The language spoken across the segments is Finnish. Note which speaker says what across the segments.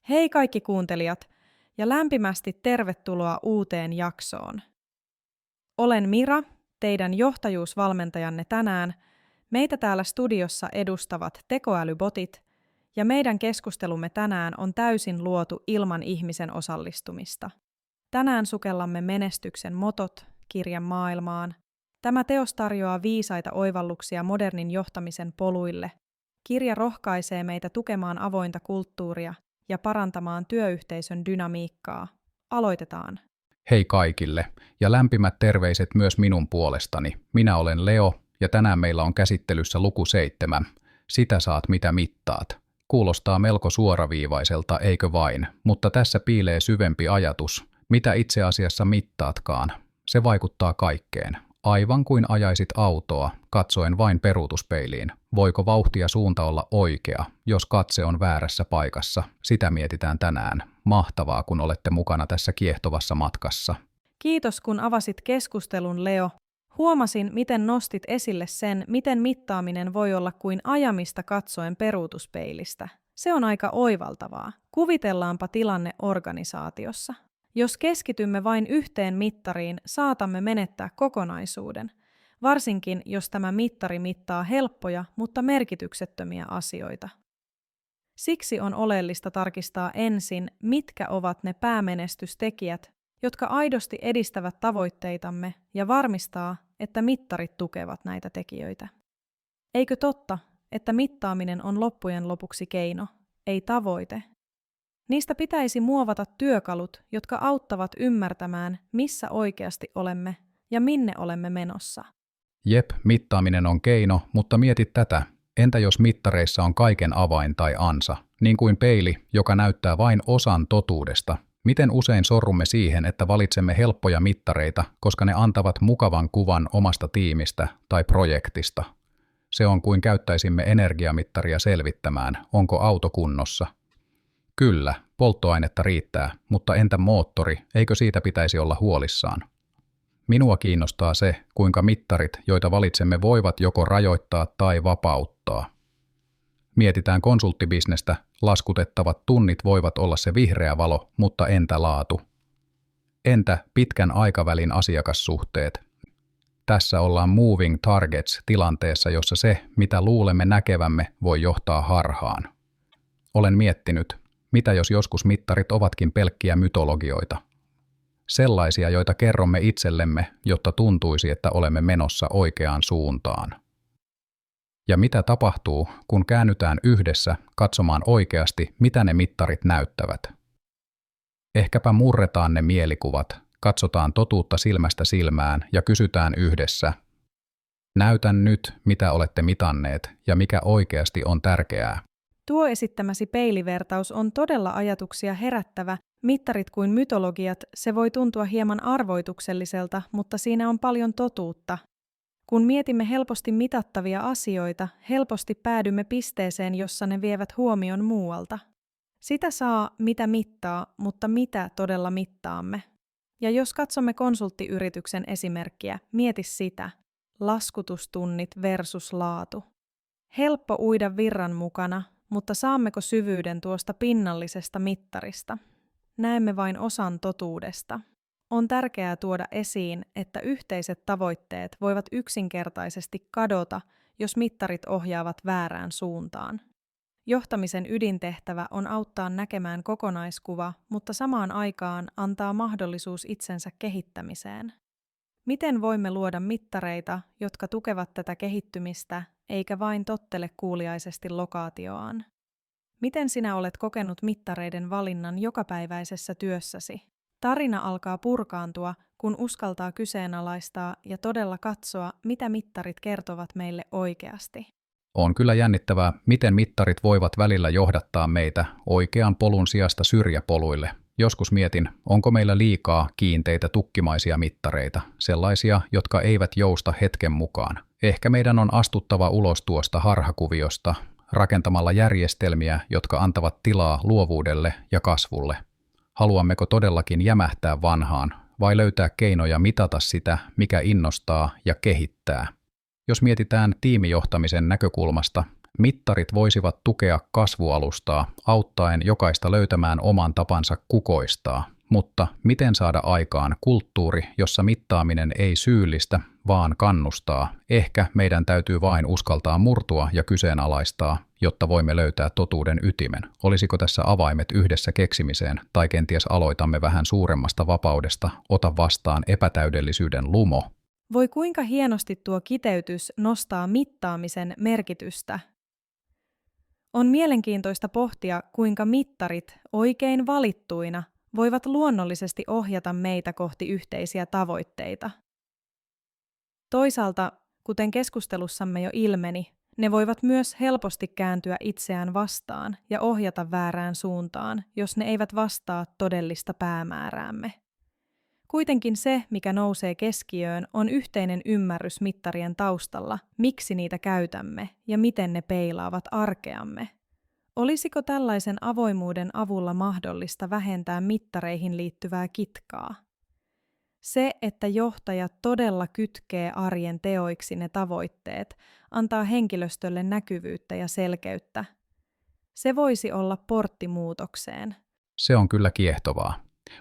Speaker 1: Hei kaikki kuuntelijat ja lämpimästi tervetuloa uuteen jaksoon. Olen Mira, teidän johtajuusvalmentajanne tänään. Meitä täällä studiossa edustavat tekoälybotit ja meidän keskustelumme tänään on täysin luotu ilman ihmisen osallistumista. Tänään sukellamme menestyksen motot kirjan maailmaan. Tämä teos tarjoaa viisaita oivalluksia modernin johtamisen poluille. Kirja rohkaisee meitä tukemaan avointa kulttuuria ja parantamaan työyhteisön dynamiikkaa. Aloitetaan.
Speaker 2: Hei kaikille ja lämpimät terveiset myös minun puolestani. Minä olen Leo ja tänään meillä on käsittelyssä luku 7. Sitä saat mitä mittaat. Kuulostaa melko suoraviivaiselta, eikö vain, mutta tässä piilee syvempi ajatus. Mitä itse asiassa mittaatkaan? Se vaikuttaa kaikkeen. Aivan kuin ajaisit autoa, katsoen vain peruutuspeiliin. Voiko vauhti ja suunta olla oikea, jos katse on väärässä paikassa? Sitä mietitään tänään. Mahtavaa, kun olette mukana tässä kiehtovassa matkassa.
Speaker 1: Kiitos, kun avasit keskustelun, Leo. Huomasin, miten nostit esille sen, miten mittaaminen voi olla kuin ajamista katsoen peruutuspeilistä. Se on aika oivaltavaa. Kuvitellaanpa tilanne organisaatiossa. Jos keskitymme vain yhteen mittariin, saatamme menettää kokonaisuuden, varsinkin jos tämä mittari mittaa helppoja, mutta merkityksettömiä asioita. Siksi on oleellista tarkistaa ensin, mitkä ovat ne päämenestystekijät, jotka aidosti edistävät tavoitteitamme ja varmistaa, että mittarit tukevat näitä tekijöitä. Eikö totta, että mittaaminen on loppujen lopuksi keino, ei tavoite? Niistä pitäisi muovata työkalut, jotka auttavat ymmärtämään, missä oikeasti olemme ja minne olemme menossa.
Speaker 2: Jep, mittaaminen on keino, mutta mieti tätä. Entä jos mittareissa on kaiken avain tai ansa, niin kuin peili, joka näyttää vain osan totuudesta? Miten usein sorrumme siihen, että valitsemme helppoja mittareita, koska ne antavat mukavan kuvan omasta tiimistä tai projektista? Se on kuin käyttäisimme energiamittaria selvittämään, onko auto kunnossa. Kyllä, polttoainetta riittää, mutta entä moottori, eikö siitä pitäisi olla huolissaan? Minua kiinnostaa se, kuinka mittarit, joita valitsemme, voivat joko rajoittaa tai vapauttaa. Mietitään konsulttibisnestä, laskutettavat tunnit voivat olla se vihreä valo, mutta entä laatu? Entä pitkän aikavälin asiakassuhteet? Tässä ollaan moving targets tilanteessa, jossa se, mitä luulemme näkevämme, voi johtaa harhaan. Olen miettinyt, mitä jos joskus mittarit ovatkin pelkkiä mytologioita? Sellaisia, joita kerromme itsellemme, jotta tuntuisi, että olemme menossa oikeaan suuntaan. Ja mitä tapahtuu, kun käännytään yhdessä katsomaan oikeasti, mitä ne mittarit näyttävät? Ehkäpä murretaan ne mielikuvat, katsotaan totuutta silmästä silmään ja kysytään yhdessä. Näytän nyt, mitä olette mitanneet ja mikä oikeasti on tärkeää.
Speaker 1: Tuo esittämäsi peilivertaus on todella ajatuksia herättävä. Mittarit kuin mytologiat, se voi tuntua hieman arvoitukselliselta, mutta siinä on paljon totuutta. Kun mietimme helposti mitattavia asioita, helposti päädymme pisteeseen, jossa ne vievät huomion muualta. Sitä saa, mitä mittaa, mutta mitä todella mittaamme. Ja jos katsomme konsulttiyrityksen esimerkkiä, mieti sitä. Laskutustunnit versus laatu. Helppo uida virran mukana, mutta saammeko syvyyden tuosta pinnallisesta mittarista? Näemme vain osan totuudesta. On tärkeää tuoda esiin, että yhteiset tavoitteet voivat yksinkertaisesti kadota, jos mittarit ohjaavat väärään suuntaan. Johtamisen ydintehtävä on auttaa näkemään kokonaiskuva, mutta samaan aikaan antaa mahdollisuus itsensä kehittämiseen. Miten voimme luoda mittareita, jotka tukevat tätä kehittymistä, eikä vain tottele kuuliaisesti lokaatioaan? Miten sinä olet kokenut mittareiden valinnan jokapäiväisessä työssäsi? Tarina alkaa purkaantua, kun uskaltaa kyseenalaistaa ja todella katsoa, mitä mittarit kertovat meille oikeasti.
Speaker 2: On kyllä jännittävää, miten mittarit voivat välillä johdattaa meitä oikean polun sijasta syrjäpoluille. Joskus mietin, onko meillä liikaa kiinteitä tukkimaisia mittareita, sellaisia, jotka eivät jousta hetken mukaan. Ehkä meidän on astuttava ulos tuosta harhakuviosta, rakentamalla järjestelmiä, jotka antavat tilaa luovuudelle ja kasvulle. Haluammeko todellakin jämähtää vanhaan vai löytää keinoja mitata sitä, mikä innostaa ja kehittää? Jos mietitään tiimijohtamisen näkökulmasta, Mittarit voisivat tukea kasvualustaa, auttaen jokaista löytämään oman tapansa kukoistaa, mutta miten saada aikaan kulttuuri, jossa mittaaminen ei syyllistä, vaan kannustaa? Ehkä meidän täytyy vain uskaltaa murtua ja kyseenalaistaa, jotta voimme löytää totuuden ytimen. Olisiko tässä avaimet yhdessä keksimiseen, tai kenties aloitamme vähän suuremmasta vapaudesta, ota vastaan epätäydellisyyden lumo?
Speaker 1: Voi kuinka hienosti tuo kiteytys nostaa mittaamisen merkitystä. On mielenkiintoista pohtia, kuinka mittarit oikein valittuina voivat luonnollisesti ohjata meitä kohti yhteisiä tavoitteita. Toisaalta, kuten keskustelussamme jo ilmeni, ne voivat myös helposti kääntyä itseään vastaan ja ohjata väärään suuntaan, jos ne eivät vastaa todellista päämääräämme. Kuitenkin se, mikä nousee keskiöön, on yhteinen ymmärrys mittarien taustalla, miksi niitä käytämme ja miten ne peilaavat arkeamme. Olisiko tällaisen avoimuuden avulla mahdollista vähentää mittareihin liittyvää kitkaa? Se, että johtajat todella kytkee arjen teoiksi ne tavoitteet, antaa henkilöstölle näkyvyyttä ja selkeyttä. Se voisi olla portti muutokseen.
Speaker 2: Se on kyllä kiehtovaa.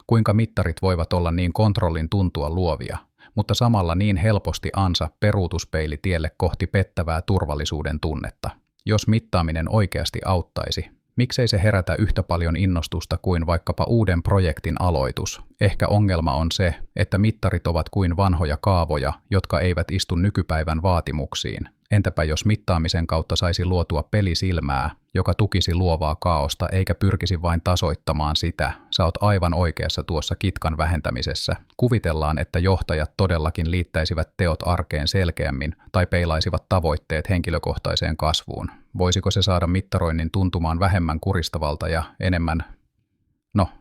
Speaker 2: Kuinka mittarit voivat olla niin kontrollin tuntua luovia, mutta samalla niin helposti ansa peruutuspeili tielle kohti pettävää turvallisuuden tunnetta. Jos mittaaminen oikeasti auttaisi, miksei se herätä yhtä paljon innostusta kuin vaikkapa uuden projektin aloitus? Ehkä ongelma on se, että mittarit ovat kuin vanhoja kaavoja, jotka eivät istu nykypäivän vaatimuksiin. Entäpä jos mittaamisen kautta saisi luotua pelisilmää, joka tukisi luovaa kaaosta eikä pyrkisi vain tasoittamaan sitä? Sä oot aivan oikeassa tuossa kitkan vähentämisessä. Kuvitellaan, että johtajat todellakin liittäisivät teot arkeen selkeämmin tai peilaisivat tavoitteet henkilökohtaiseen kasvuun. Voisiko se saada mittaroinnin tuntumaan vähemmän kuristavalta ja enemmän,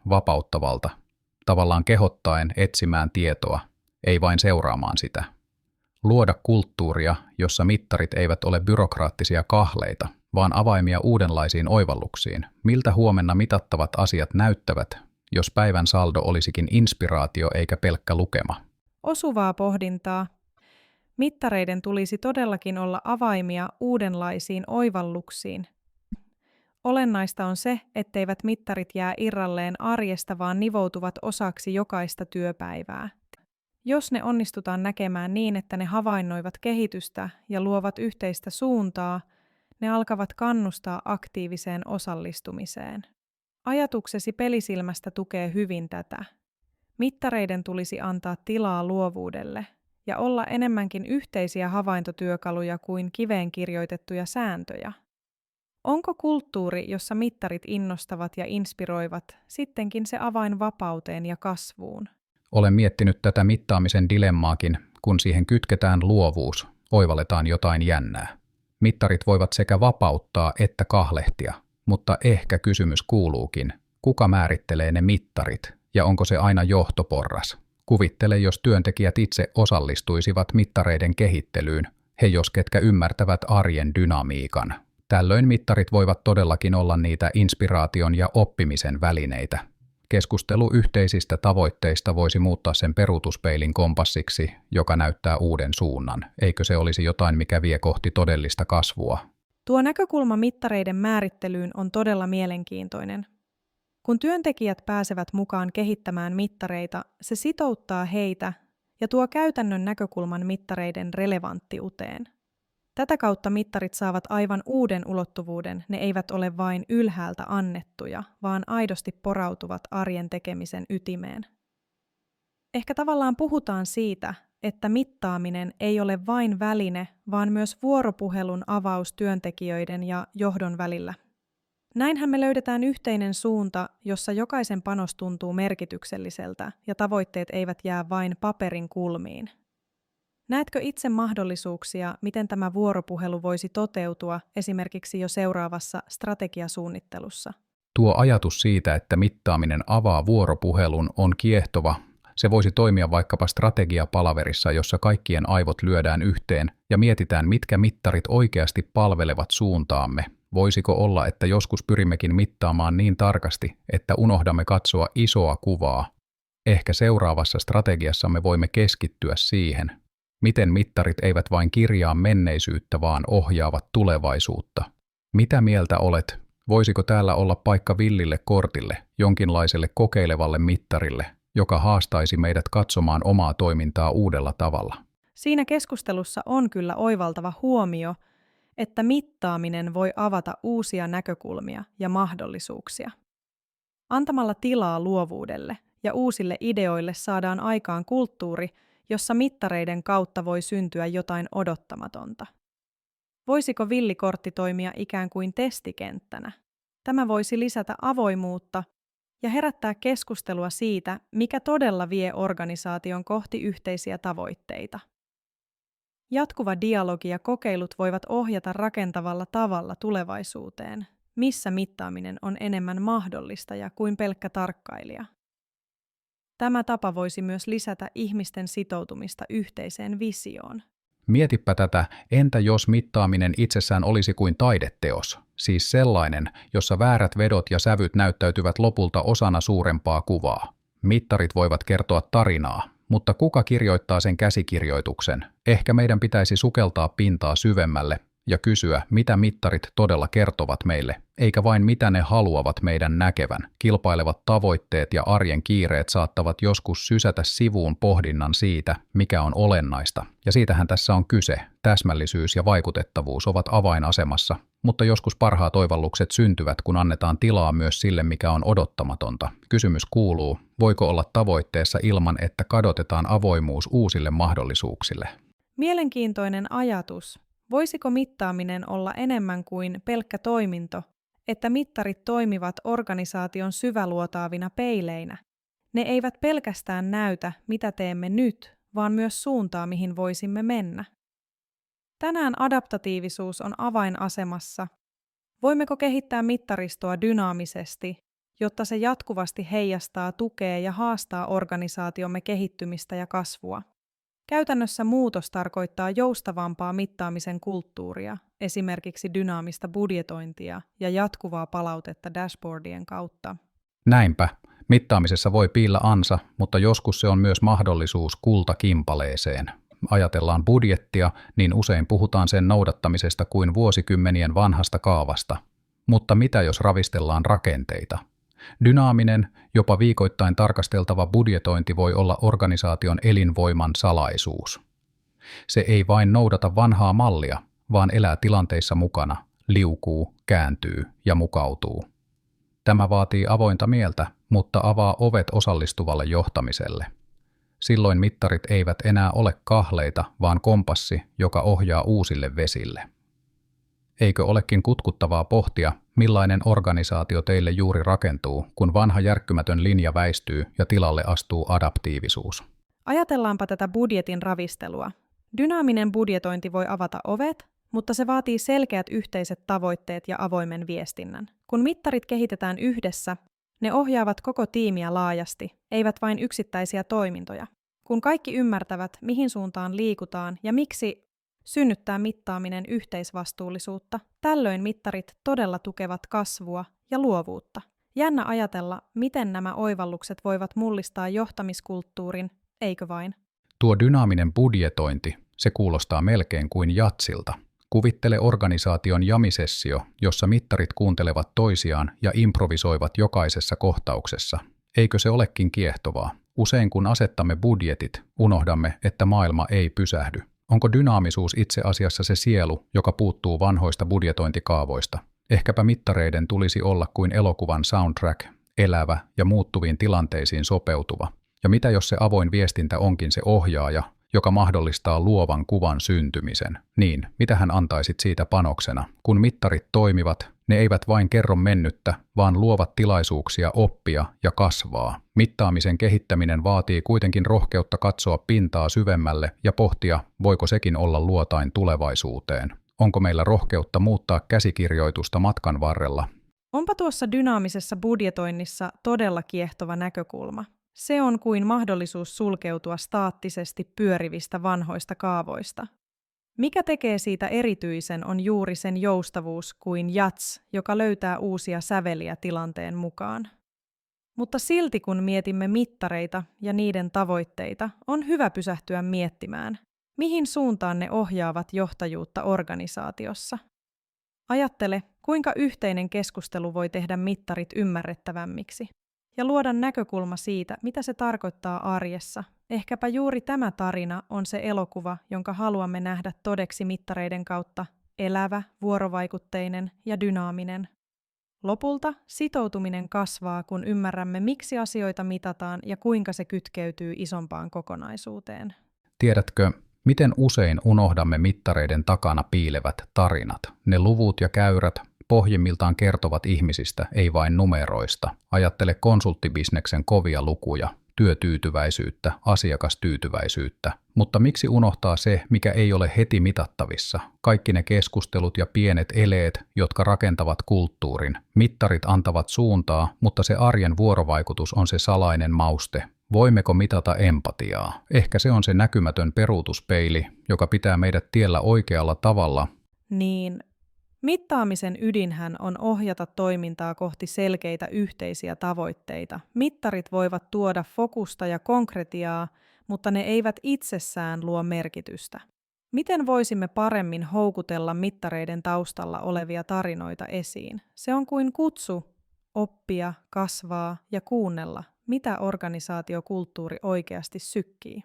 Speaker 2: vapauttavalta? Tavallaan kehottaen etsimään tietoa, ei vain seuraamaan sitä. Luoda kulttuuria, jossa mittarit eivät ole byrokraattisia kahleita, vaan avaimia uudenlaisiin oivalluksiin. Miltä huomenna mitattavat asiat näyttävät, jos päivän saldo olisikin inspiraatio eikä pelkkä lukema?
Speaker 1: Osuvaa pohdintaa. Mittareiden tulisi todellakin olla avaimia uudenlaisiin oivalluksiin. Olennaista on se, etteivät mittarit jää irralleen arjesta, vaan nivoutuvat osaksi jokaista työpäivää. Jos ne onnistutaan näkemään niin, että ne havainnoivat kehitystä ja luovat yhteistä suuntaa, ne alkavat kannustaa aktiiviseen osallistumiseen. Ajatuksesi pelisilmästä tukee hyvin tätä. Mittareiden tulisi antaa tilaa luovuudelle ja olla enemmänkin yhteisiä havaintotyökaluja kuin kiveen kirjoitettuja sääntöjä. Onko kulttuuri, jossa mittarit innostavat ja inspiroivat, sittenkin se avain vapauteen ja kasvuun?
Speaker 2: Olen miettinyt tätä mittaamisen dilemmaakin, kun siihen kytketään luovuus, oivalletaan jotain jännää. Mittarit voivat sekä vapauttaa että kahlehtia, mutta ehkä kysymys kuuluukin, kuka määrittelee ne mittarit ja onko se aina johtoporras? Kuvittele, jos työntekijät itse osallistuisivat mittareiden kehittelyyn, he jos ketkä ymmärtävät arjen dynamiikan. Tällöin mittarit voivat todellakin olla niitä inspiraation ja oppimisen välineitä. Keskustelu yhteisistä tavoitteista voisi muuttaa sen peruutuspeilin kompassiksi, joka näyttää uuden suunnan. Eikö se olisi jotain, mikä vie kohti todellista kasvua?
Speaker 1: Tuo näkökulma mittareiden määrittelyyn on todella mielenkiintoinen. Kun työntekijät pääsevät mukaan kehittämään mittareita, se sitouttaa heitä ja tuo käytännön näkökulman mittareiden relevanttiuteen. Tätä kautta mittarit saavat aivan uuden ulottuvuuden, ne eivät ole vain ylhäältä annettuja, vaan aidosti porautuvat arjen tekemisen ytimeen. Ehkä tavallaan puhutaan siitä, että mittaaminen ei ole vain väline, vaan myös vuoropuhelun avaus työntekijöiden ja johdon välillä. Näinhän me löydetään yhteinen suunta, jossa jokaisen panos tuntuu merkitykselliseltä ja tavoitteet eivät jää vain paperin kulmiin. Näetkö itse mahdollisuuksia, miten tämä vuoropuhelu voisi toteutua esimerkiksi jo seuraavassa strategiasuunnittelussa?
Speaker 2: Tuo ajatus siitä, että mittaaminen avaa vuoropuhelun, on kiehtova. Se voisi toimia vaikkapa strategiapalaverissa, jossa kaikkien aivot lyödään yhteen ja mietitään, mitkä mittarit oikeasti palvelevat suuntaamme. Voisiko olla, että joskus pyrimmekin mittaamaan niin tarkasti, että unohdamme katsoa isoa kuvaa? Ehkä seuraavassa strategiassamme voimme keskittyä siihen, miten mittarit eivät vain kirjaa menneisyyttä, vaan ohjaavat tulevaisuutta. Mitä mieltä olet? Voisiko täällä olla paikka villille kortille, jonkinlaiselle kokeilevalle mittarille, joka haastaisi meidät katsomaan omaa toimintaa uudella tavalla?
Speaker 1: Siinä keskustelussa on kyllä oivaltava huomio, että mittaaminen voi avata uusia näkökulmia ja mahdollisuuksia. Antamalla tilaa luovuudelle ja uusille ideoille saadaan aikaan kulttuuri, jossa mittareiden kautta voi syntyä jotain odottamatonta. Voisiko villikortti toimia ikään kuin testikenttänä? Tämä voisi lisätä avoimuutta ja herättää keskustelua siitä, mikä todella vie organisaation kohti yhteisiä tavoitteita. Jatkuva dialogi ja kokeilut voivat ohjata rakentavalla tavalla tulevaisuuteen, missä mittaaminen on enemmän mahdollista kuin pelkkä tarkkailija. Tämä tapa voisi myös lisätä ihmisten sitoutumista yhteiseen visioon.
Speaker 2: Mietipä tätä, entä jos mittaaminen itsessään olisi kuin taideteos, siis sellainen, jossa väärät vedot ja sävyt näyttäytyvät lopulta osana suurempaa kuvaa. Mittarit voivat kertoa tarinaa, mutta kuka kirjoittaa sen käsikirjoituksen? Ehkä meidän pitäisi sukeltaa pintaa syvemmälle ja kysyä, mitä mittarit todella kertovat meille, eikä vain mitä ne haluavat meidän näkevän. Kilpailevat tavoitteet ja arjen kiireet saattavat joskus sysätä sivuun pohdinnan siitä, mikä on olennaista. Ja siitähän tässä on kyse. Täsmällisyys ja vaikutettavuus ovat avainasemassa, mutta joskus parhaat oivallukset syntyvät, kun annetaan tilaa myös sille, mikä on odottamatonta. Kysymys kuuluu, voiko olla tavoitteessa ilman, että kadotetaan avoimuus uusille mahdollisuuksille?
Speaker 1: Mielenkiintoinen ajatus. Voisiko mittaaminen olla enemmän kuin pelkkä toiminto, että mittarit toimivat organisaation syväluotaavina peileinä? Ne eivät pelkästään näytä, mitä teemme nyt, vaan myös suuntaa, mihin voisimme mennä. Tänään adaptatiivisuus on avainasemassa. Voimmeko kehittää mittaristoa dynaamisesti, jotta se jatkuvasti heijastaa, tukee ja haastaa organisaatiomme kehittymistä ja kasvua? Käytännössä muutos tarkoittaa joustavampaa mittaamisen kulttuuria, esimerkiksi dynaamista budjetointia ja jatkuvaa palautetta dashboardien kautta.
Speaker 2: Näinpä, mittaamisessa voi piillä ansa, mutta joskus se on myös mahdollisuus kultakimpaleeseen. Ajatellaan budjettia, niin usein puhutaan sen noudattamisesta kuin vuosikymmenien vanhasta kaavasta. Mutta mitä jos ravistellaan rakenteita? Dynaaminen, jopa viikoittain tarkasteltava budjetointi voi olla organisaation elinvoiman salaisuus. Se ei vain noudata vanhaa mallia, vaan elää tilanteissa mukana, liukuu, kääntyy ja mukautuu. Tämä vaatii avointa mieltä, mutta avaa ovet osallistuvalle johtamiselle. Silloin mittarit eivät enää ole kahleita, vaan kompassi, joka ohjaa uusille vesille. Eikö olekin kutkuttavaa pohtia, millainen organisaatio teille juuri rakentuu, kun vanha järkkymätön linja väistyy ja tilalle astuu adaptiivisuus?
Speaker 1: Ajatellaanpa tätä budjetin ravistelua. Dynaaminen budjetointi voi avata ovet, mutta se vaatii selkeät yhteiset tavoitteet ja avoimen viestinnän. Kun mittarit kehitetään yhdessä, ne ohjaavat koko tiimiä laajasti, eivät vain yksittäisiä toimintoja. Kun kaikki ymmärtävät, mihin suuntaan liikutaan ja miksi synnyttää mittaaminen yhteisvastuullisuutta, tällöin mittarit todella tukevat kasvua ja luovuutta. Jännä ajatella, miten nämä oivallukset voivat mullistaa johtamiskulttuurin, eikö vain?
Speaker 2: Tuo dynaaminen budjetointi, se kuulostaa melkein kuin jatsilta. Kuvittele organisaation jamisessio, jossa mittarit kuuntelevat toisiaan ja improvisoivat jokaisessa kohtauksessa. Eikö se olekin kiehtovaa? Usein kun asettamme budjetit, unohdamme, että maailma ei pysähdy. Onko dynaamisuus itse asiassa se sielu, joka puuttuu vanhoista budjetointikaavoista? Ehkäpä mittareiden tulisi olla kuin elokuvan soundtrack, elävä ja muuttuviin tilanteisiin sopeutuva. Ja mitä jos se avoin viestintä onkin se ohjaaja, joka mahdollistaa luovan kuvan syntymisen? Niin, mitä hän antaisit siitä panoksena? Kun mittarit toimivat, ne eivät vain kerro mennyttä, vaan luovat tilaisuuksia oppia ja kasvaa. Mittaamisen kehittäminen vaatii kuitenkin rohkeutta katsoa pintaa syvemmälle ja pohtia, voiko sekin olla luotain tulevaisuuteen. Onko meillä rohkeutta muuttaa käsikirjoitusta matkan varrella?
Speaker 1: Onpa tuossa dynaamisessa budjetoinnissa todella kiehtova näkökulma. Se on kuin mahdollisuus sulkeutua staattisesti pyörivistä vanhoista kaavoista. Mikä tekee siitä erityisen on juuri sen joustavuus kuin jats, joka löytää uusia säveliä tilanteen mukaan. Mutta silti kun mietimme mittareita ja niiden tavoitteita, on hyvä pysähtyä miettimään, mihin suuntaan ne ohjaavat johtajuutta organisaatiossa. Ajattele, kuinka yhteinen keskustelu voi tehdä mittarit ymmärrettävämmiksi ja luoda näkökulma siitä, mitä se tarkoittaa arjessa. Ehkäpä juuri tämä tarina on se elokuva, jonka haluamme nähdä todeksi mittareiden kautta, elävä, vuorovaikutteinen ja dynaaminen. Lopulta sitoutuminen kasvaa, kun ymmärrämme, miksi asioita mitataan ja kuinka se kytkeytyy isompaan kokonaisuuteen.
Speaker 2: Tiedätkö, miten usein unohdamme mittareiden takana piilevät tarinat? Ne luvut ja käyrät pohjimmiltaan kertovat ihmisistä, ei vain numeroista. Ajattele konsulttibisneksen kovia lukuja, työtyytyväisyyttä, asiakastyytyväisyyttä. Mutta miksi unohtaa se, mikä ei ole heti mitattavissa? Kaikki ne keskustelut ja pienet eleet, jotka rakentavat kulttuurin. Mittarit antavat suuntaa, mutta se arjen vuorovaikutus on se salainen mauste. Voimmeko mitata empatiaa? Ehkä se on se näkymätön peruutuspeili, joka pitää meidät tiellä oikealla tavalla.
Speaker 1: Niin, mittaamisen ydinhän on ohjata toimintaa kohti selkeitä yhteisiä tavoitteita. Mittarit voivat tuoda fokusta ja konkretiaa, mutta ne eivät itsessään luo merkitystä. Miten voisimme paremmin houkutella mittareiden taustalla olevia tarinoita esiin? Se on kuin kutsu oppia, kasvaa ja kuunnella, mitä organisaatiokulttuuri oikeasti sykkii.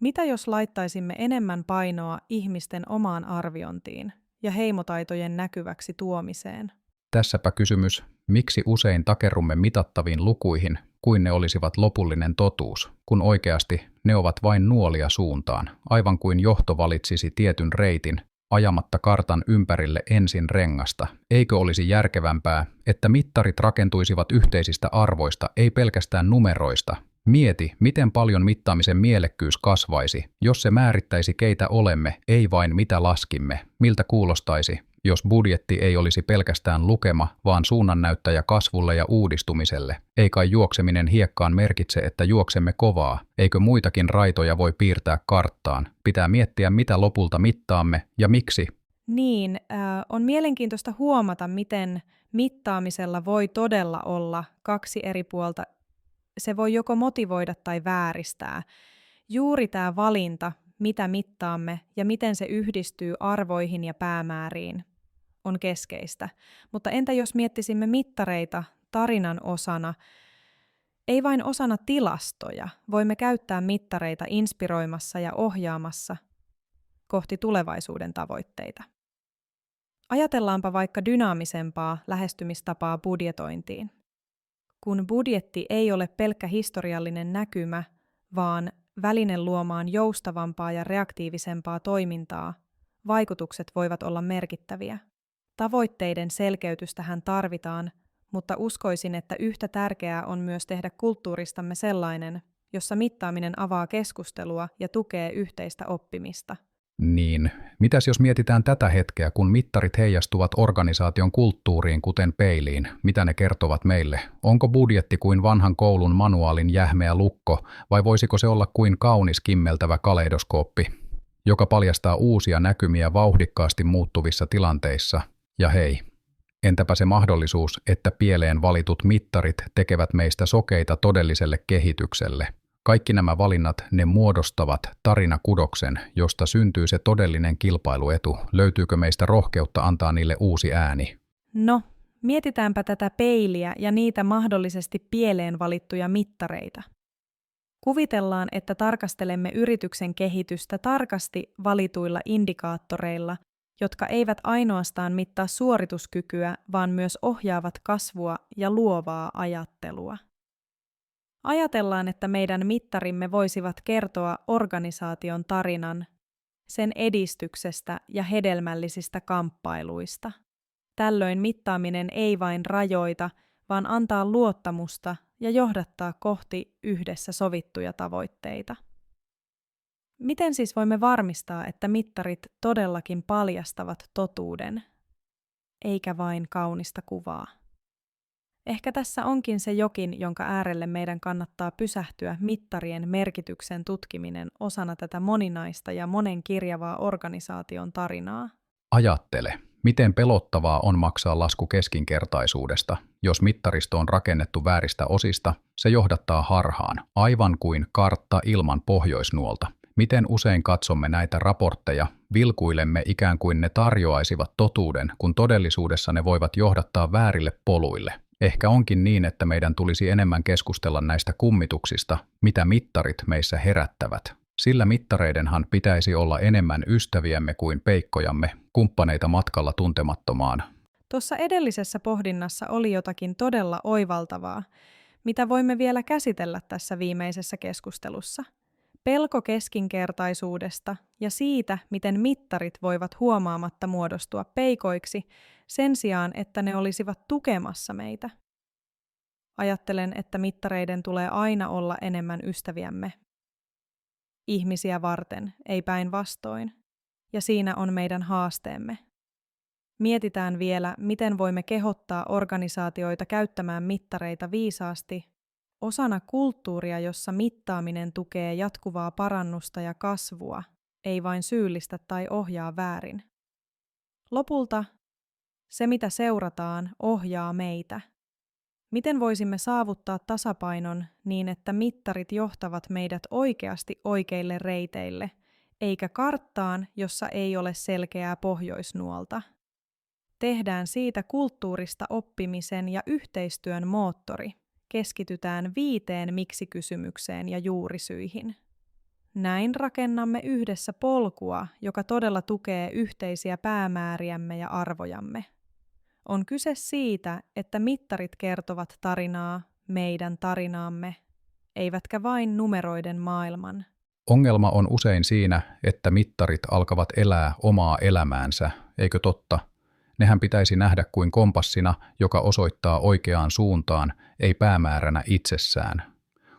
Speaker 1: Mitä jos laittaisimme enemmän painoa ihmisten omaan arviointiin ja heimotaitojen näkyväksi tuomiseen?
Speaker 2: Tässäpä kysymys, miksi usein takerrumme mitattaviin lukuihin, kuin ne olisivat lopullinen totuus, kun oikeasti ne ovat vain nuolia suuntaan, aivan kuin johto valitsisi tietyn reitin, ajamatta kartan ympärille ensin rengasta. Eikö olisi järkevämpää, että mittarit rakentuisivat yhteisistä arvoista, ei pelkästään numeroista? Mieti, miten paljon mittaamisen mielekkyys kasvaisi, jos se määrittäisi keitä olemme, ei vain mitä laskimme. Miltä kuulostaisi, jos budjetti ei olisi pelkästään lukema, vaan suunnannäyttäjä kasvulle ja uudistumiselle? Ei kai juokseminen hiekkaan merkitse, että juoksemme kovaa. Eikö muitakin raitoja voi piirtää karttaan? Pitää miettiä, mitä lopulta mittaamme ja miksi.
Speaker 1: Niin, on mielenkiintoista huomata, miten mittaamisella voi todella olla kaksi eri puolta. Se voi joko motivoida tai vääristää. Juuri tämä valinta, mitä mittaamme ja miten se yhdistyy arvoihin ja päämääriin, on keskeistä. Mutta entä jos miettisimme mittareita tarinan osana, ei vain osana tilastoja, voimme käyttää mittareita inspiroimassa ja ohjaamassa kohti tulevaisuuden tavoitteita. Ajatellaanpa vaikka dynaamisempaa lähestymistapaa budjetointiin. Kun budjetti ei ole pelkkä historiallinen näkymä, vaan väline luomaan joustavampaa ja reaktiivisempaa toimintaa, vaikutukset voivat olla merkittäviä. Tavoitteiden selkeytystähän tarvitaan, mutta uskoisin, että yhtä tärkeää on myös tehdä kulttuuristamme sellainen, jossa mittaaminen avaa keskustelua ja tukee yhteistä oppimista.
Speaker 2: Niin, mitäs jos mietitään tätä hetkeä, kun mittarit heijastuvat organisaation kulttuuriin kuten peiliin, mitä ne kertovat meille? Onko budjetti kuin vanhan koulun manuaalin jähmeä lukko, vai voisiko se olla kuin kaunis kimmeltävä kaleidoskooppi, joka paljastaa uusia näkymiä vauhdikkaasti muuttuvissa tilanteissa? Ja hei, entäpä se mahdollisuus, että pieleen valitut mittarit tekevät meistä sokeita todelliselle kehitykselle? Kaikki nämä valinnat, ne muodostavat tarinakudoksen, josta syntyy se todellinen kilpailuetu. Löytyykö meistä rohkeutta antaa niille uusi ääni?
Speaker 1: No, mietitäänpä tätä peiliä ja niitä mahdollisesti pieleen valittuja mittareita. Kuvitellaan, että tarkastelemme yrityksen kehitystä tarkasti valituilla indikaattoreilla, jotka eivät ainoastaan mittaa suorituskykyä, vaan myös ohjaavat kasvua ja luovaa ajattelua. Ajatellaan, että meidän mittarimme voisivat kertoa organisaation tarinan, sen edistyksestä ja hedelmällisistä kamppailuista. Tällöin mittaaminen ei vain rajoita, vaan antaa luottamusta ja johdattaa kohti yhdessä sovittuja tavoitteita. Miten siis voimme varmistaa, että mittarit todellakin paljastavat totuuden, eikä vain kaunista kuvaa? Ehkä tässä onkin se jokin, jonka äärelle meidän kannattaa pysähtyä mittarien merkityksen tutkiminen osana tätä moninaista ja monenkirjavaa organisaation tarinaa.
Speaker 2: Ajattele, miten pelottavaa on maksaa lasku keskinkertaisuudesta. Jos mittaristo on rakennettu vääristä osista, se johdattaa harhaan, aivan kuin kartta ilman pohjoisnuolta. Miten usein katsomme näitä raportteja, vilkuilemme ikään kuin ne tarjoaisivat totuuden, kun todellisuudessa ne voivat johdattaa väärille poluille. Ehkä onkin niin, että meidän tulisi enemmän keskustella näistä kummituksista, mitä mittarit meissä herättävät. Sillä mittareidenhan pitäisi olla enemmän ystäviämme kuin peikkojamme, kumppaneita matkalla tuntemattomaan.
Speaker 1: Tuossa edellisessä pohdinnassa oli jotakin todella oivaltavaa, mitä voimme vielä käsitellä tässä viimeisessä keskustelussa. Pelko keskinkertaisuudesta ja siitä, miten mittarit voivat huomaamatta muodostua peikoiksi sen sijaan, että ne olisivat tukemassa meitä. Ajattelen, että mittareiden tulee aina olla enemmän ystäviämme. Ihmisiä varten, ei päinvastoin. Ja siinä on meidän haasteemme. Mietitään vielä, miten voimme kehottaa organisaatioita käyttämään mittareita viisaasti osana kulttuuria, jossa mittaaminen tukee jatkuvaa parannusta ja kasvua, ei vain syyllistä tai ohjaa väärin. Lopulta se, mitä seurataan, ohjaa meitä. Miten voisimme saavuttaa tasapainon niin, että mittarit johtavat meidät oikeasti oikeille reiteille, eikä karttaan, jossa ei ole selkeää pohjoisnuolta? Tehdään siitä kulttuurista oppimisen ja yhteistyön moottori. Keskitytään 5 miksi-kysymykseen ja juurisyihin. Näin rakennamme yhdessä polkua, joka todella tukee yhteisiä päämääriämme ja arvojamme. On kyse siitä, että mittarit kertovat tarinaa, meidän tarinaamme, eivätkä vain numeroiden maailman.
Speaker 2: Ongelma on usein siinä, että mittarit alkavat elää omaa elämäänsä, eikö totta? Nehän pitäisi nähdä kuin kompassina, joka osoittaa oikeaan suuntaan, ei päämääränä itsessään.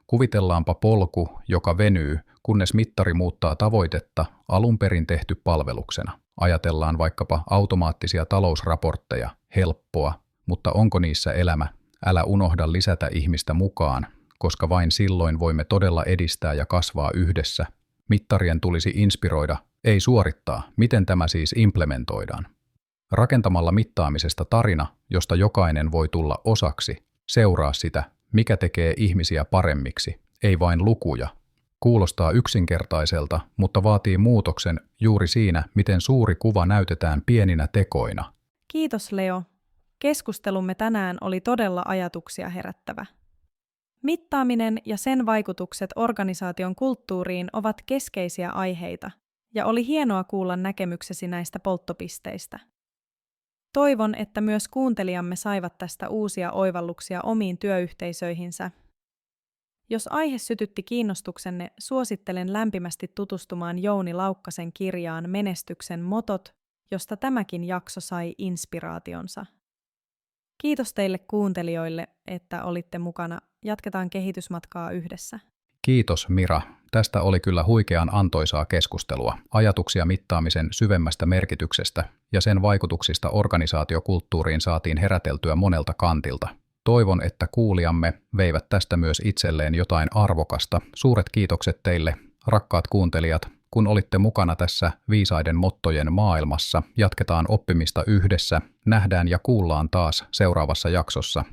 Speaker 2: Kuvitellaanpa polku, joka venyy, kunnes mittari muuttaa tavoitetta alun perin tehty palveluksena. Ajatellaan vaikkapa automaattisia talousraportteja, helppoa, mutta onko niissä elämä? Älä unohda lisätä ihmistä mukaan, koska vain silloin voimme todella edistää ja kasvaa yhdessä. Mittarien tulisi inspiroida, ei suorittaa. Miten tämä siis implementoidaan? Rakentamalla mittaamisesta tarina, josta jokainen voi tulla osaksi, seuraa sitä, mikä tekee ihmisiä paremmiksi, ei vain lukuja. Kuulostaa yksinkertaiselta, mutta vaatii muutoksen juuri siinä, miten suuri kuva näytetään pieninä tekoina.
Speaker 1: Kiitos Leo. Keskustelumme tänään oli todella ajatuksia herättävä. Mittaaminen ja sen vaikutukset organisaation kulttuuriin ovat keskeisiä aiheita, ja oli hienoa kuulla näkemyksesi näistä polttopisteistä. Toivon, että myös kuuntelijamme saivat tästä uusia oivalluksia omiin työyhteisöihinsä. Jos aihe sytytti kiinnostuksenne, suosittelen lämpimästi tutustumaan Jouni Laukkasen kirjaan Menestyksen motot, josta tämäkin jakso sai inspiraationsa. Kiitos teille kuuntelijoille, että olitte mukana. Jatketaan kehitysmatkaa yhdessä.
Speaker 2: Kiitos Mira. Tästä oli kyllä huikean antoisaa keskustelua. Ajatuksia mittaamisen syvemmästä merkityksestä ja sen vaikutuksista organisaatiokulttuuriin saatiin heräteltyä monelta kantilta. Toivon, että kuulijamme veivät tästä myös itselleen jotain arvokasta. Suuret kiitokset teille, rakkaat kuuntelijat, kun olitte mukana tässä viisaiden mottojen maailmassa. Jatketaan oppimista yhdessä. Nähdään ja kuullaan taas seuraavassa jaksossa.